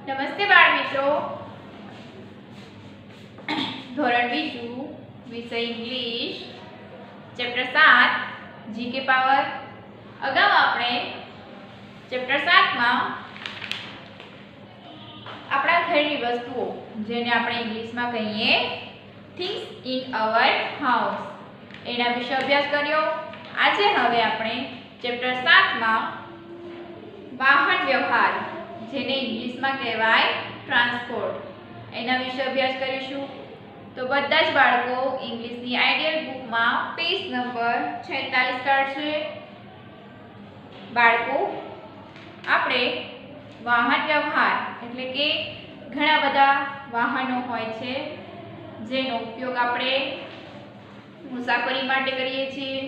નમસ્તે બાળ મિત્રો. ધોરણ બીજું વિષય ઇંગ્લિશ ચેપ્ટર 7 જીકે પાવર. અગાઉ આપણે ચેપ્ટર 7 માં આપણા ઘરની વસ્તુઓ જેને આપણે ઇંગ્લિશમાં કહીએ થિંગ્સ ઇન અવર હાઉસ એના વિશે અભ્યાસ કર્યો. આજે હવે આપણે ચેપ્ટર 7 માં વાહન વ્યવહાર જેને ઇંગ્લિશમાં કહેવાય ટ્રાન્સપોર્ટ એના વિશે અભ્યાસ કરીશું. તો બધા જ બાળકો ઇંગ્લિશની આઈડિયલ બુકમાં પેજ નંબર 46 કાઢશે. બાળકો આપણે વાહન વ્યવહાર એટલે કે ઘણા બધા વાહનો હોય છે જેનો ઉપયોગ આપણે મુસાફરી માટે કરીએ છીએ.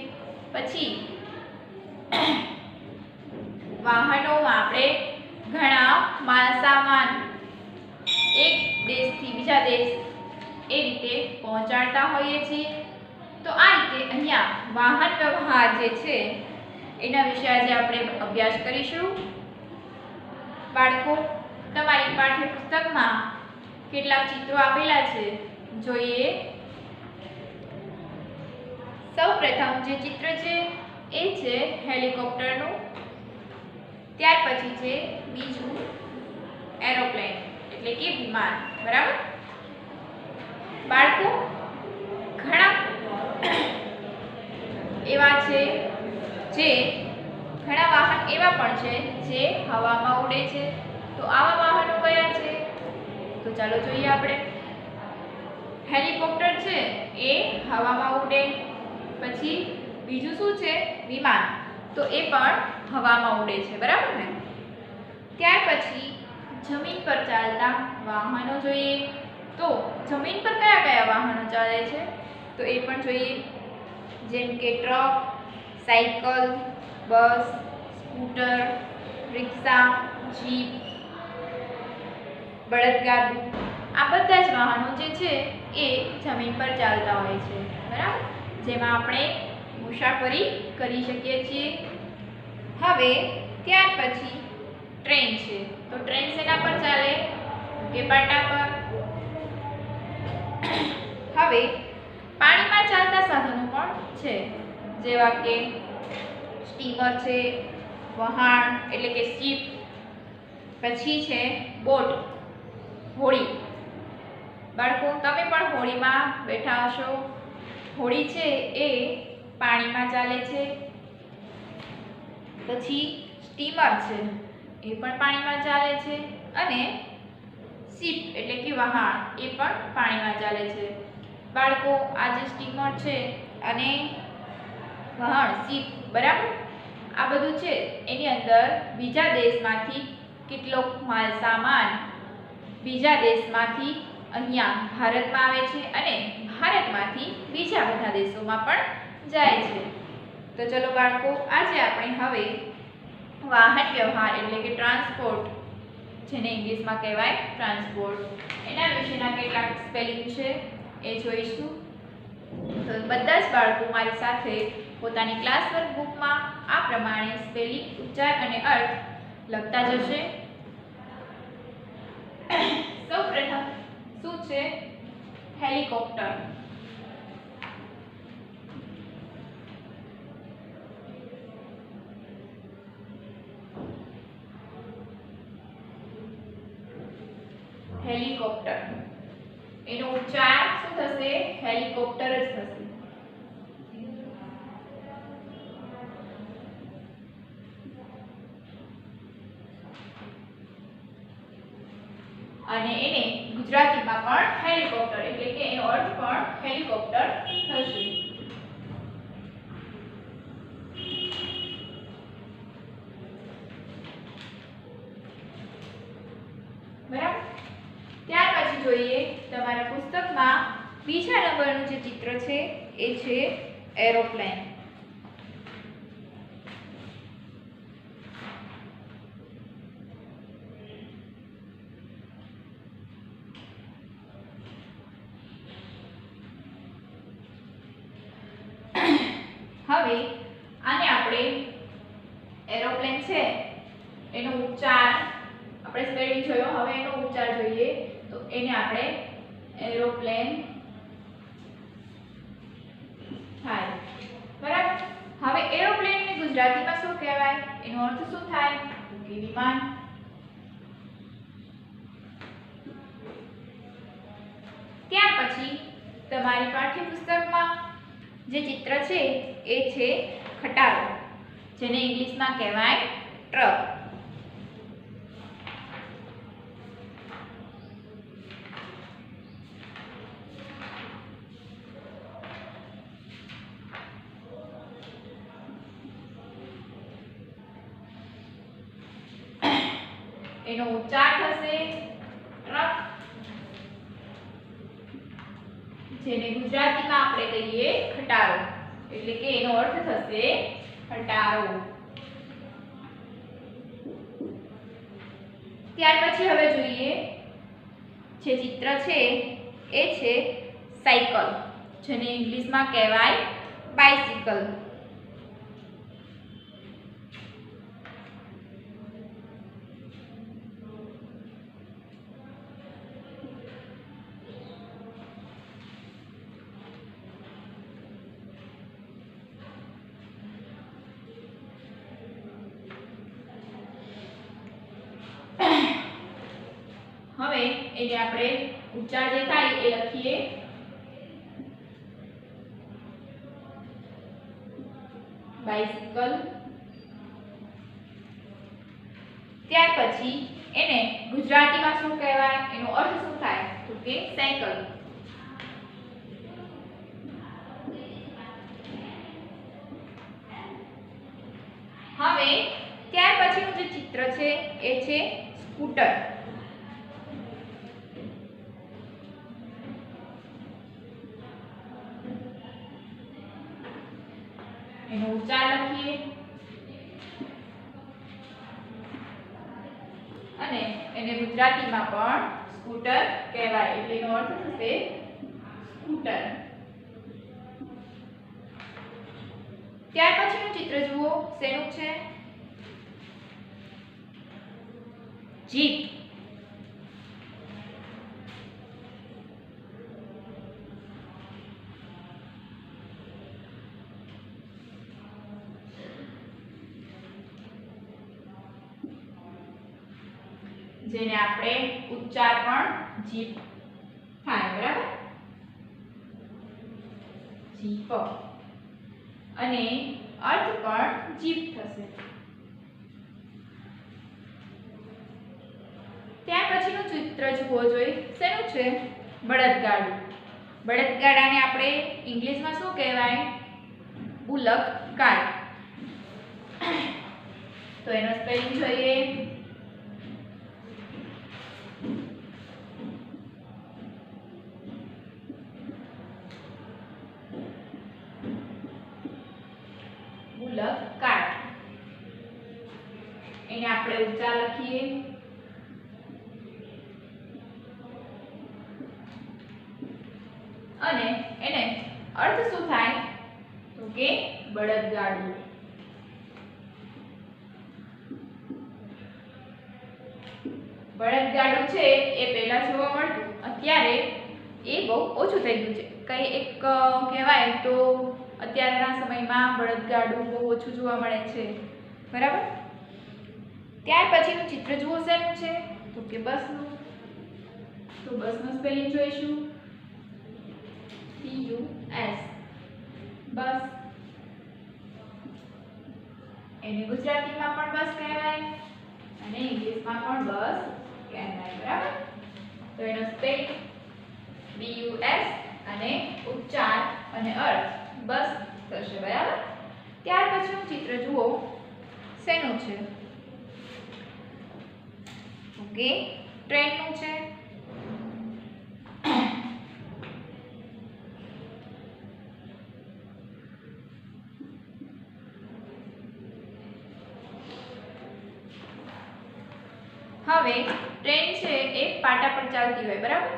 પછી વાહનોમાં આપણે ઘણા માલ સામાન એક દેશથી બીજા દેશ એ રીતે પહોંચાડતા હોઈએ છીએ. તો આ રીતે અહીંયા વાહન વ્યવહાર જે છે એના વિશે આજે આપણે અભ્યાસ કરીશું. બાળકો તમારી પાઠ્યપુસ્તકમાં કેટલાક ચિત્રો આપેલા છે, જોઈએ. સૌપ્રથમ જે ચિત્ર છે એ છે હેલિકોપ્ટરનું. ત્યાર પછી છે બીજું એરોપ્લેન એટલે કે વિમાન. બરાબર બાળકો ઘણા એવા છે જે ઘણા વાહન એવા પણ છે જે હવામાં ઉડે છે. તો આવા વાહનો કયા છે? તો ચાલો જોઈએ. આપણે હેલિકોપ્ટર છે એ હવામાં ઉડે. પછી બીજું શું છે? વિમાન. તો એ પણ હવામાં ઉડે છે. બરાબર ને? ત્યાર પછી જમીન પર ચાલતા વાહનો જોઈએ. તો જમીન પર કયા કયા વાહનો ચાલે છે તો એ પણ જોઈએ. જેમ કે ટ્રક, સાયકલ, બસ, સ્કૂટર, રિક્ષા, જીપ, બળદગાડું. આ બધા જ વાહનો જે છે એ જમીન પર ચાલતા હોય છે. બરાબર, જેમાં આપણે મુસાફરી કરી શકીએ છીએ. હવે ત્યાર પછી ટ્રેન છે. તો ટ્રેન શેના પર ચાલે? કે પાટા પર. હવે પાણીમાં ચાલતા સાધનો પણ છે, જેવા કે સ્ટીમર છે, વહાણ એટલે કે શિપ, પછી છે બોટ, હોડી. બાળકો તમે પણ હોડીમાં બેઠા હશો. હોડી છે એ પાણીમાં ચાલે છે. પછી સ્ટીમર છે એ પણ પાણીમાં ચાલે છે. અને શિપ એટલે કે વહાણ એ પણ પાણીમાં ચાલે છે. બાળકો આ જે સ્ટીમર છે અને વહાણ શિપ, બરાબર, આ બધું છે એની અંદર બીજા દેશમાંથી કેટલોક માલ સામાન બીજા દેશમાંથી અહીંયા ભારતમાં આવે છે અને ભારતમાંથી બીજા બધા દેશોમાં પણ જાય છે. તો ચલો બાળકો, આજે આપણે હવે વાહન વ્યવહાર એટલે કે ટ્રાન્સપોર્ટ જેને ઇંગ્લિશમાં કહેવાય ટ્રાન્સપોર્ટ એના વિશેના કેટલાક સ્પેલિંગ છે એ જોઈશું. તો બધા જ બાળકો મારી સાથે પોતાની ક્લાસ વર્ક બુકમાં આ પ્રમાણે સ્પેલિંગ, ઉચ્ચાર અને અર્થ લખતા જશે. સૌપ્રથમ શું છે? હેલિકોપ્ટર. હેલિકોપ્ટર એનો ઉચ્ચાર શું થશે? હેલિકોપ્ટર જ થશે. અને એને ગુજરાતીમાં પણ હેલિકોપ્ટર એટલે કે એનો અર્થ પણ હેલિકોપ્ટર થશે. બરાબર. ત્યાર પછી જોઈએ તમારા પુસ્તકમાં બીજા નંબરનું જે ચિત્ર છે એ છે એરોપ્લેન. હવે આને આપણે એરોપ્લેન છે એનો ઉચ્ચાર આપણે સ્પેલિંગ જોયો, હવે એનો ઉચ્ચાર જોઈએ તો એને આપણે એરોપ્લેન થાય, બરાબર। હવે એરોપ્લેનને ગુજરાતીમાં શું કહેવાય, એનો અર્થ શું થાય તો કે વિમાન। ત્યાર પછી તમારી પાઠ્યપુસ્તકમાં જે ચિત્ર છે એ છે ખટારો, જેને ઇંગ્લિશમાં કહેવાય ટ્રક। એનો ઉચ્ચાર થશે ટ્રક, જેને ગુજરાતીમાં આપણે કહીએ ખટારો, એટલે કે એનો અર્થ થશે ખટારો। ત્યાર પછી હવે જોઈએ જે ચિત્ર છે એ છે સાયકલ, જેને ઇંગ્લિશમાં કહેવાય બાઇસિકલ। હવે એને આપણે ઉચ્ચાર જે થાય એ લખીએ બાઇસિકલ। ત્યાર પછી એને ગુજરાતીમાં શું કહેવાય, એનો અર્થ શું થાય તો કે સાયકલ। હવે ત્યાર પછીનું જે ચિત્ર છે એ છે સ્કૂટર, એનો ઉચ્ચાર લખીએ અને એને ગુજરાતીમાં પણ સ્કૂટર કહેવાય, એટલે એનો અર્થ થશે સ્કૂટર। ત્યાર પછીનું ચિત્ર જુઓ, શેનું છે જીપ। જેને આપણે ઉચ્ચાર પણ જીપ થાય, બરાબર, જીપ, અને અર્થ પણ જીપ થશે। ત્યાર પછીનું ચિત્ર જુઓ જોઈએ, શેનું છે બળદગાડું। બળદગાડાને આપણે ઇંગ્લિશમાં શું કહેવાય, બુલક કાર્ટ। તો એનો સ્પેલિંગ જોઈએ બુલક કાર્ટ, એને આપણે ઉચ્ચાર લખીએ અને એને અર્થ શું થાય તો કે બળદગાડું। બળદગાડું છે એ પહેલા જોવા મળતું, અત્યારે એ બહુ ઓછું થઈ ગયું છે। કઈ એક કહેવાય તો અત્યારના સમયમાં બળદગાડું બહુ ઓછું જોવા મળે છે, બરાબર। ત્યાર પછીનું ચિત્ર જુઓ, શેનું છે તો કે બસનું। તો બસનું સ્પેલિંગ જોઈશું BUS, બસ। એને ગુજરાતીમાં પણ બસ કહેવાય અને ઇંગ્લિશમાં પણ બસ કહેવાય, બરાબર। તો એનો સ્પેલિંગ BUS અને ઉચ્ચાર અને અર્થ બસ થશે, બરાબર। ત્યાર પછીનું ચિત્ર જુઓ, શેનું છે ઓકે ટ્રેનનું છે। હવે ટ્રેન છે એક પાટા પર ચાલતી હોય, બરાબર।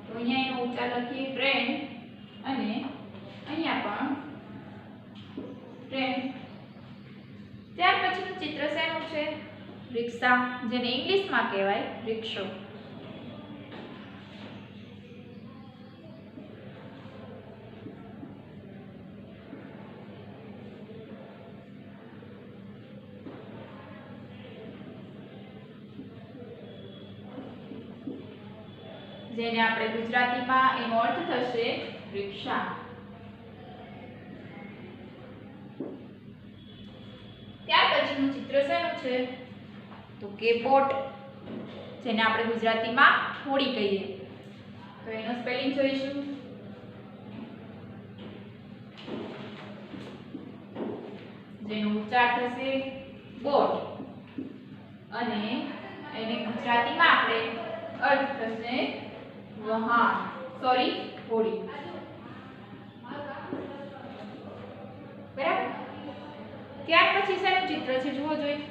તો અહીંયા એનો ઉચ્ચાર લખીએ ટ્રેન અને અહીંયા પણ ટ્રેન। ત્યાર પછીનું ચિત્ર શેનું છે? રિક્ષા, જેને ઇંગ્લિશમાં કહેવાય રિક્ષો. જેને આપણે ગુજરાતીમાં એનો અર્થ થશે રિક્ષા. ત્યાર પછીનું ચિત્ર શેનું છે? તો કે બોટ, જેને આપણે ગુજરાતીમાં હોડી કહીએ. તો એનો સ્પેલિંગ જોઈશું. જેનો ઉચ્ચાર થશે બોટ અને એને ગુજરાતીમાં આપણે અર્થ થશે વહાણ, સોરી હોડી. બરાબર. ત્યાર પછી શેનું ચિત્ર છે જુઓ જોઈએ.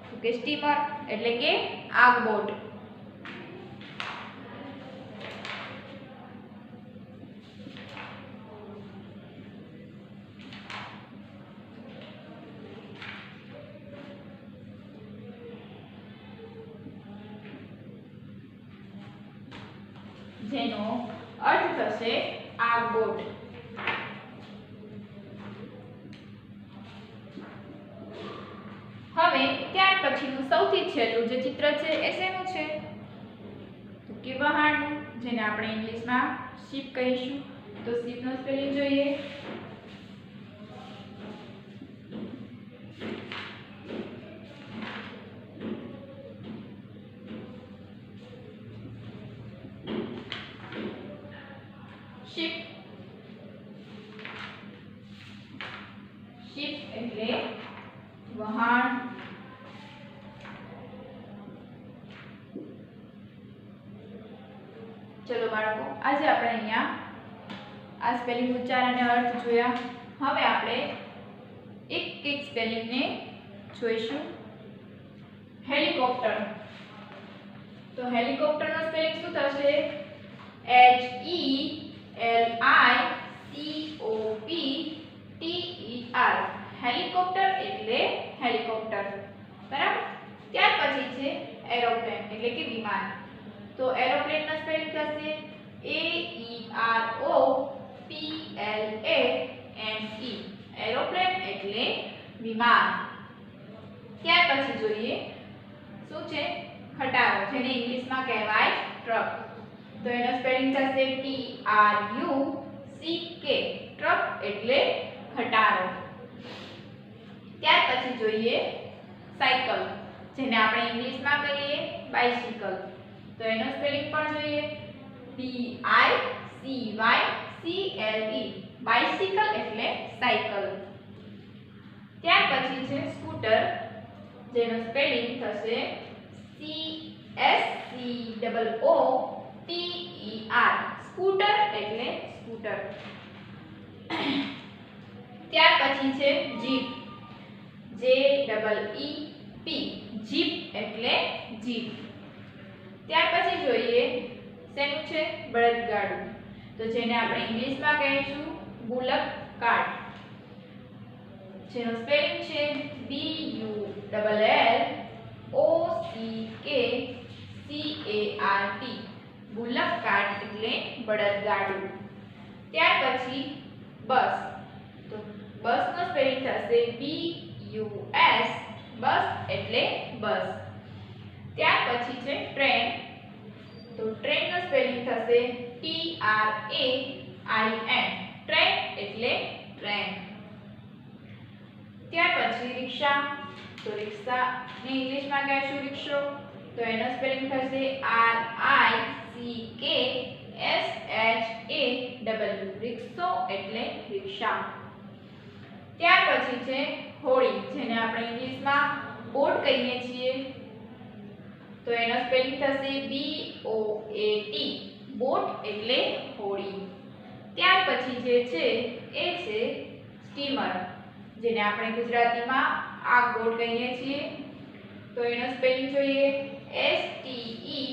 તો કે સ્ટીમર એટલે કે આગબોટ. જેનો અર્થ થશે આગબોટ. હવે ત્યાર પછીનું સૌથી છેલ્લું જે ચિત્ર છે એ શેનું છે? તો કે વહાણનું, જેને આપણે ઇંગ્લિશમાં શિપ કહીશું. તો શિપનો સ્પેલિંગ જોઈએ. શિપ, શિપ એટલે વહાણ. ચલો બાળકો, આજે આપણે અહીંયા આ સ્પેલિંગ ઉચ્ચાર અને અર્થ જોયા. હવે આપણે એક એક સ્પેલિંગને જોઈશું. હેલિકોપ્ટર. તો હેલિકોપ્ટરનો સ્પેલિંગ શું થશે? HELICOPTER. હેલિકોપ્ટર એટલે હેલિકોપ્ટર. બરાબર. ત્યાર પછી છે એરોપ્લેન એટલે કે વિમાન. તો એરોપ્લેનનો સ્પેલિંગ થશે AEROPLANE. એરોપ્લેન એટલે વિમાન. ત્યાર પછી જોઈએ શું છે? ખટારો, જેને ઇંગ્લિશમાં કહેવાય ટ્રક. તો એનો સ્પેલિંગ થશે TRUCK. ટ્રક એટલે ખટારો. ત્યાર પછી જોઈએ સાયકલ, જેને આપણે ઇંગ્લિશમાં કહીએ બાઇસિકલ. તો એનો સ્પેલિંગ પણ જોઈએ. BICYCLE. બાઇસિકલ એટલે સાયકલ. ત્યાર પછી છે સ્કૂટર, જેનો સ્પેલિંગ થશે CSCOOTER. સ્કૂટર એટલે સ્કૂટર. ત્યાર પછી છે જીપ, JEEP. જીપ એટલે જીપ. ત્યાર પછી જોઈએ શેનું છે? બળદગાડું. તો જેને આપણે ઇંગ્લિશમાં કહીશું બુલક કાર્ટ. જેનો સ્પેલિંગ છે BULLOCKCART. બુલક કાર્ટ એટલે બળદગાડું. ત્યાર પછી બસ. તો બસનો સ્પેલિંગ થશે BUS. બસ એટલે બસ. ત્યાર પછી છે ટ્રેન. તો ટ્રેનનો સ્પેલિંગ થશે TRAIN. ટ્રેન એટલે ટ્રેન. ત્યાર પછી રિક્ષા. તો રિક્ષાને ઇંગ્લિશમાં કહેશું રિક્ષો. તો એનો સ્પેલિંગ થશે RICKSHAW. રિક્ષો એટલે રિક્ષા. ત્યાર પછી છે હોડી, જેને આપણે ઇંગ્લિશમાં બોટ કહીએ છીએ. તો એનો સ્પેલિંગ થશે BOAT. બોટ એટલે હોડી. ત્યાર પછી જે છે એ છે સ્ટીમર, જેને આપણે ગુજરાતીમાં આગબોટ કહીએ છીએ. તો એનો સ્પેલિંગ જોઈએ STEAMER.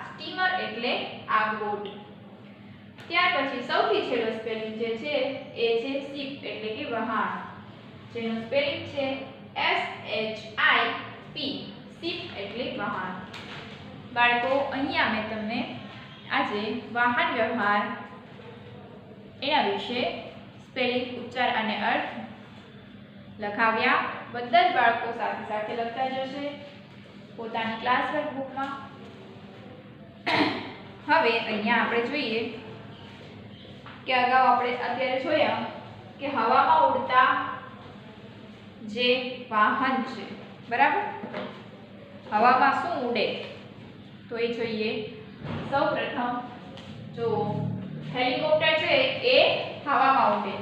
સ્ટીમર એટલે આગબોટ. ત્યાર પછી સૌથી છેલ્લો સ્પેલિંગ જે છે એ છે શિપ એટલે કે વહાણ. જેનું સ્પેલિંગ છે SHIP, શિપ એટલે વાહન. બાળકો અહીંયા મેં તમને આજે વાહન વ્યવહાર એના વિશે સ્પેલિંગ, ઉચ્ચાર અને અર્થ લખાવ્યા. બધા જ બાળકો સાથે સાથે લખતા જશે પોતાની ક્લાસ વર્કબુકમાં. હવે અહીંયા આપણે જોઈએ કે અગાઉ આપણે અત્યારે જોયા કે હવામાં ઉડતા જે વાહન છે, બરાબર, હવામાં શું ઉડે તો એ જોઈએ. સૌપ્રથમ જો હેલિકોપ્ટર છે એ હવામાં ઉડે,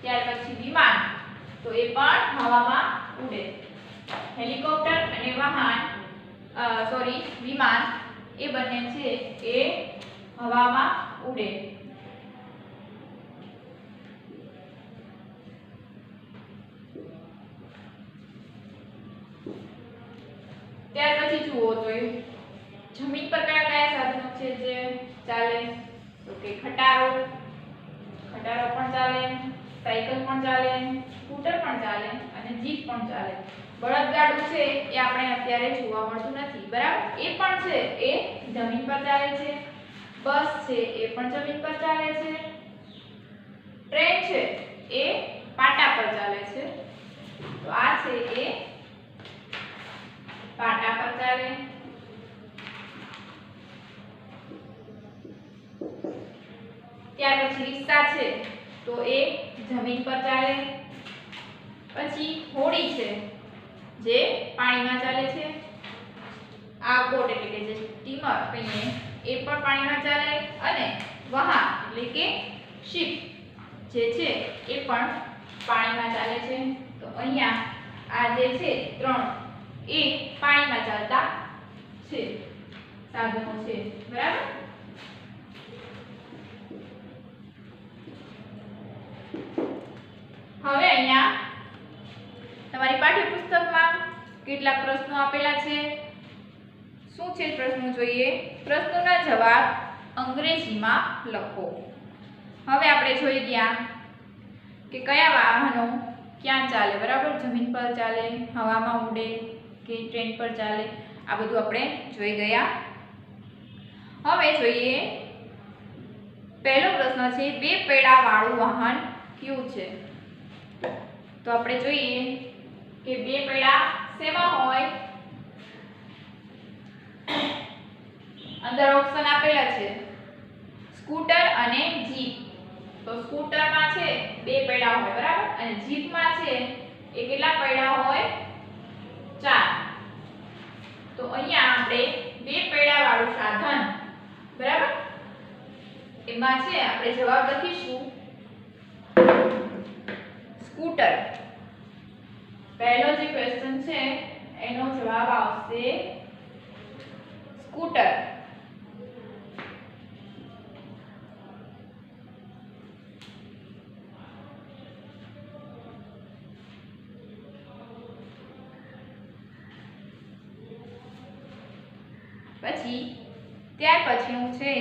ત્યાર પછી વિમાન તો એ પણ હવામાં ઉડે. હેલિકોપ્ટર અને વિમાન એ બંને છે એ હવામાં ઉડે. ત્યાર પછી જુઓ તો જમીન પર કયા કયા સાધનો છે જે ચાલે તો કે ખટારો પણ ચાલે, સાયકલ પણ ચાલે, સ્કૂટર પણ ચાલે અને જીપ પણ ચાલે. બળદગાડું છે એ આપણે અત્યારે જોવા મળતું નથી, બરાબર, એ પણ છે એ જમીન પર ચાલે છે. બસ છે એ પણ જમીન પર ચાલે છે. ટ્રેન છે એ પાટા પર ચાલે છે. તો આ છે એ પાટા પર ચાલે. ત્યાર પછી રિક્ષા છે તો એ જમીન પર ચાલે. પછી હોડી છે જે પાણીમાં ચાલે છે. આ બોટ એટલે કે જે સ્ટીમર કહીએ એ પણ પાણીમાં ચાલે. અને વહાણ એટલે કે શિપ જે છે એ પણ પાણીમાં ચાલે છે. તો અહીંયા આ જે છે ત્રણ એ પાણીમાં ચાલતા છે સાધનો છે, બરાબર. હવે અહીંયા તમારી પાઠ્યપુસ્તકમાં કેટલાક પ્રશ્નો આપેલા છે. શું છે પ્રશ્નો જોઈએ. પ્રશ્નોના જવાબ અંગ્રેજીમાં લખો. હવે આપણે જોઈ ગયા કે કયા વાહનો ક્યાં ચાલે, બરાબર, જમીન પર ચાલે, હવામાં ઉડે કે ટ્રેન પર ચાલે, આ બધું આપણે જોઈ ગયા. હવે જોઈએ પહેલો પ્રશ્ન છે, બે પૈડા વાળું વાહન કયું છે. તો આપણે જોઈએ કે બે પૈડા શેમાં હોય. અંદર ઓપ્શન આપેલા છે સ્કૂટર અને જીપ. તો સ્કૂટરમાં છે બે પૈડા હોય, બરાબર, અને જીપમાં છે એ કેટલા પૈડા હોય, 4. તો અહીંયા આપણે બે પૈડા વાળું સાધન, બરાબર, એમાં છે આપણે જવાબ લખીશું સ્કૂટર. પહેલો જે ક્વેશ્ચન છે એનો જવાબ આવશે સ્કૂટર. પછી ત્યાર પછીનું છે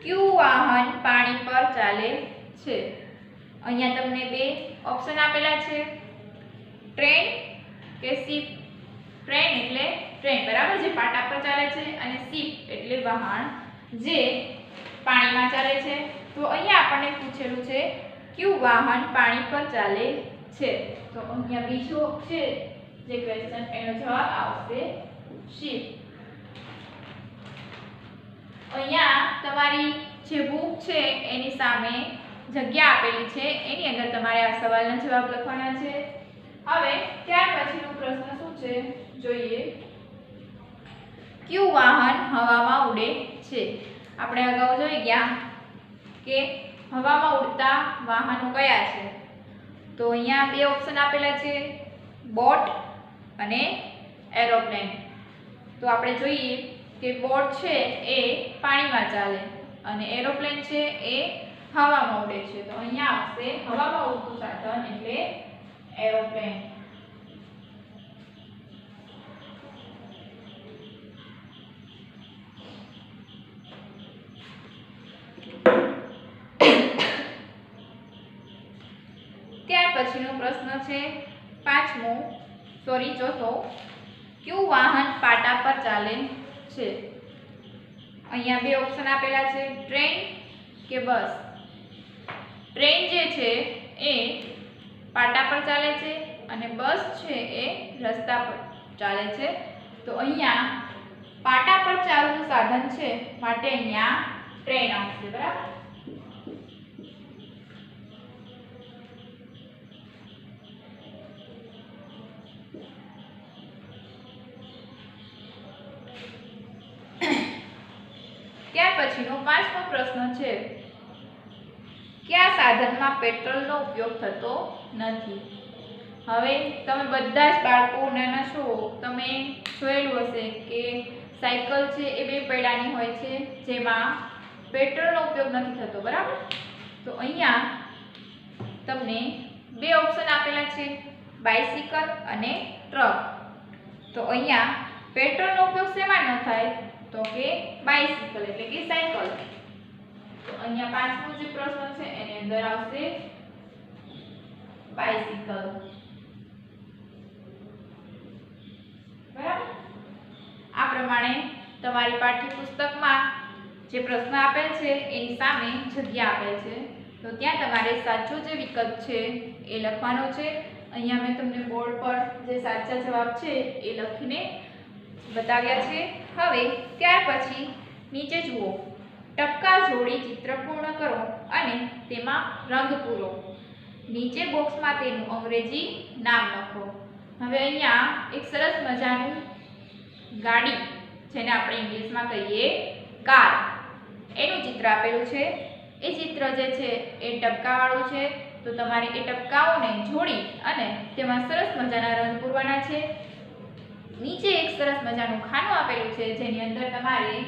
કયું વાહન પાણી પર ચાલે છે. અહીંયા તમને બે ઓપ્શન આપેલા છે, ટ્રેન કે શિપ. ટ્રેન એટલે ટ્રેન, બરાબર, જે પાટા પર ચાલે છે, અને શિપ એટલે વહાણ જે પાણીમાં ચાલે છે. તો અહીંયા આપણને પૂછેલું છે કયું વાહન પાણી પર ચાલે છે. તો અહીંયા બીજો છે જે ક્વેશ્ચન એનો જવાબ આવશે શિપ. અહીંયા તમારી જે બુક છે એની સામે જગ્યા આપેલી છે, એની અંદર તમારે આ સવાલના જવાબ લખવાના છે. હવે ત્યાર પછીનો પ્રશ્ન શું છે જોઈએ. કયું વાહન હવામાં ઉડે છે. આપણે અગાઉ જોઈ ગયા કે હવામાં ઉડતા વાહનો કયા છે. તો અહીંયા બે ઓપ્શન આપેલા છે, બોટ અને એરોપ્લેન. તો આપણે જોઈએ કે બોટ છે એ પાણીમાં ચાલે અને એરોપ્લેન છે એ હવામાં ઉડે છે. તો અહીંયા આવશે હવામાં ઉડતું સાધન એટલે એરોપ્લેન. ત્યાર પછીનો પ્રશ્ન છે ચોથો, કયું વાહન પાટા પર ચાલે છે? અહીંયા બે ઓપ્શન આપેલા છે, ટ્રેન કે બસ. ટ્રેન જે છે એ પાટા પર ચાલે છે અને બસ છે એ રસ્તા પર ચાલે છે. તો અહીંયા પાટા પર ચાલતું સાધન છે માટે અહીંયા ટ્રેન આવશે. બરાબર. ત્યાર પછીનો 5મો પ્રશ્ન છે, કયા સાધનમાં પેટ્રોલનો ઉપયોગ થતો નથી? હવે તમે બધા જ બાળકો નાના છો, તમે જોયેલું હશે કે સાયકલ છે એ બે પૈડાની હોય છે જેમાં પેટ્રોલનો ઉપયોગ નથી થતો. બરાબર. તો અહીંયા તમને બે ઓપ્શન આપેલા છે, બાઇસિકલ અને ટ્રક. તો અહીંયા પેટ્રોલનો ઉપયોગ શેમાં ન થાય? તો કે બાઇસિકલ એટલે કે સાયકલ. તો અહીંયા 5મો જે પ્રશ્ન છે એની અંદર આવશે બાઇસિકલ. બરાબર. આ પ્રમાણે તમારી પાઠ્યપુસ્તકમાં જે પ્રશ્ન આપેલ છે એની સામે જગ્યા આપેલ છે, તો ત્યાં તમારે સાચો જે વિકલ્પ છે એ લખવાનો છે. અહીંયા મેં તમને બોર્ડ પર જે સાચા જવાબ છે એ લખીને બતાવ્યા છે. હવે ત્યાર પછી નીચે જુઓ, ટપકા જોડી ચિત્ર પૂર્ણ કરો અને તેમાં રંગ પૂરો. નીચે બોક્સમાં તેનું અંગ્રેજી નામ લખો. હવે અહીંયા એક સરસ મજાનું ગાડી, જેને આપણે ઇંગ્લિશમાં કહીએ કાર, એનું ચિત્ર આપેલું છે. એ ચિત્ર જે છે એ ટપકાવાળું છે, તો તમારે એ ટપકાઓને જોડી અને તેમાં સરસ મજાના રંગ પૂરવાના છે. નીચે એક સરસ મજાનું ખાનું આપેલું છે જેની અંદર તમારે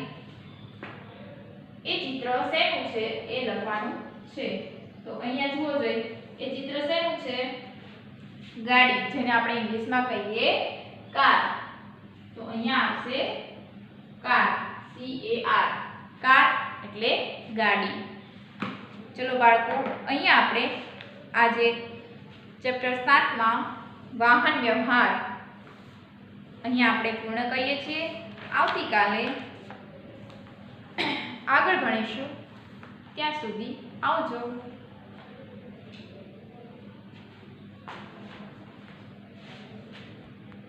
એ ચિત્ર શેનું છે એ લખવાનું છે. તો અહીંયા જુઓ જોઈએ, એ ચિત્ર શેનું છે? ગાડી, જેને આપણે ઇંગ્લિશમાં કહીએ કાર. તો અહીંયા આવશે કાર, CAR, કાર એટલે ગાડી. ચલો બાળકો, અહીંયા આપણે આજે ચેપ્ટર 7માં વાહન વ્યવહાર અહીંયા આપણે પૂર્ણ કરીએ છીએ. આવતીકાલે આગળ ભણીશું. ત્યાં સુધી આવજો.